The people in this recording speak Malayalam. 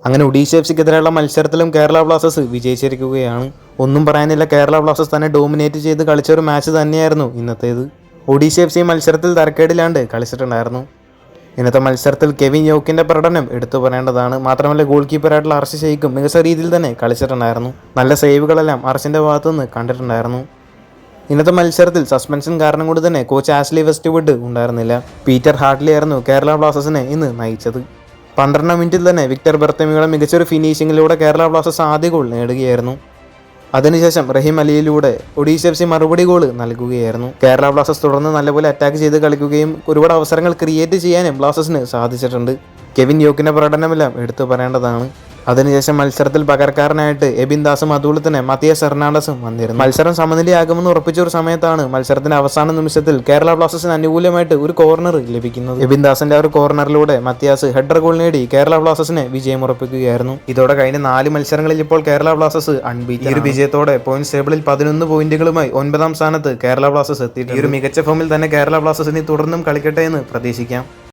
അങ്ങനെ ഒഡീഷ എഫ് സിക്കെതിരെയുള്ള മത്സരത്തിലും കേരള ബ്ലാസ്റ്റേഴ്സ് വിജയിച്ചിരിക്കുകയാണ്. ഒന്നും പറയാനില്ല, കേരള ബ്ലാസ്റ്റേഴ്സ് തന്നെ ഡോമിനേറ്റ് ചെയ്ത് കളിച്ച ഒരു മാച്ച് തന്നെയായിരുന്നു ഇന്നത്തേത്. ഒഡീഷ എഫ് സി മത്സരത്തിൽ തരക്കേടില്ലാണ്ട് കളിച്ചിട്ടുണ്ടായിരുന്നു. ഇന്നത്തെ മത്സരത്തിൽ കെവിൻ യോക്കിൻ്റെ പ്രകടനം എടുത്തു പറയേണ്ടതാണ്. മാത്രമല്ല ഗോൾ കീപ്പറായിട്ടുള്ള അർഷ് ഷെയ്ഖും മികച്ച രീതിയിൽ തന്നെ കളിച്ചിട്ടുണ്ടായിരുന്നു. നല്ല സേവുകളെല്ലാം അർഷിൻ്റെ ഭാഗത്തുനിന്ന് കണ്ടിട്ടുണ്ടായിരുന്നു. ഇന്നത്തെ മത്സരത്തിൽ സസ്പെൻഷൻ കാരണം കൊണ്ട് തന്നെ കോച്ച് ആഷ്ലി വെസ്റ്റ്വുഡ് ഉണ്ടായിരുന്നില്ല. പീറ്റർ ഹാർട്ട്ലി ആയിരുന്നു കേരള ബ്ലാസ്റ്റേഴ്സിനെ ഇന്ന് നയിച്ചത്. 12 മിനിറ്റിൽ തന്നെ വിക്ടർ ബെർത്തമിയുടെ മികച്ചൊരു ഫിനിഷിങ്ങിലൂടെ കേരള ബ്ലാസ്റ്റേഴ്സ് ആദ്യ ഗോൾ നേടുകയായിരുന്നു. അതിനുശേഷം റഹീം അലിയിലൂടെ ഒഡീഷ എഫ് സി മറുപടി ഗോൾ നൽകുകയായിരുന്നു. കേരള ബ്ലാസ്റ്റേഴ്സ് തുടർന്ന് നല്ലപോലെ അറ്റാക്ക് ചെയ്ത് കളിക്കുകയും ഒരുപാട് അവസരങ്ങൾ ക്രിയേറ്റ് ചെയ്യാനും ബ്ലാസ്റ്റേഴ്സിന് സാധിച്ചിട്ടുണ്ട്. കെവിൻ യോക്കിൻ്റെ പ്രകടനമെല്ലാം എടുത്തു പറയേണ്ടതാണ്. അതിനുശേഷം മത്സരത്തിൽ പകരക്കാരനായിട്ട് എബിൻ ദാസും അതുപോലെ തന്നെ മത്തിയാസ് ഹെർണാണ്ടസും വന്നിരുന്നു. മത്സരം സമനിലയാകുമെന്ന് ഉറപ്പിച്ച ഒരു സമയത്താണ് മത്സരത്തിന്റെ അവസാന നിമിഷത്തിൽ കേരള ബ്ലാസ്റ്റേഴ്സിന് അനുകൂലമായിട്ട് ഒരു കോർണർ ലഭിക്കുന്നത്. എബിൻ ദാസിന്റെ ഒരു കോർണറിലൂടെ മത്തിയാസ് ഹെഡർ ഗോൾ നേടി കേരള ബ്ലാസ്റ്റേഴ്സിനെ വിജയം ഉറപ്പിക്കുകയായിരുന്നു. ഇതോടെ കഴിഞ്ഞ 4 മത്സരങ്ങളിൽ ഇപ്പോൾ കേരള ബ്ലാസ്റ്റേഴ്സ് അൺബീറ്റൻ. ഈ ഒരു വിജയത്തോടെ പോയിന്റ്സ് ടേബിളിൽ 11 പോയിന്റുകളുമായി 9ാം സ്ഥാനത്ത് കേരള ബ്ലാസ്റ്റേഴ്സ് എത്തിയിട്ടുണ്ട്. ഈ ഒരു മികച്ച ഫോമിൽ തന്നെ കേരള ബ്ലാസ്റ്റേഴ്സിന് തുടർന്നും കളിക്കട്ടെ എന്ന് പ്രതീക്ഷിക്കാം.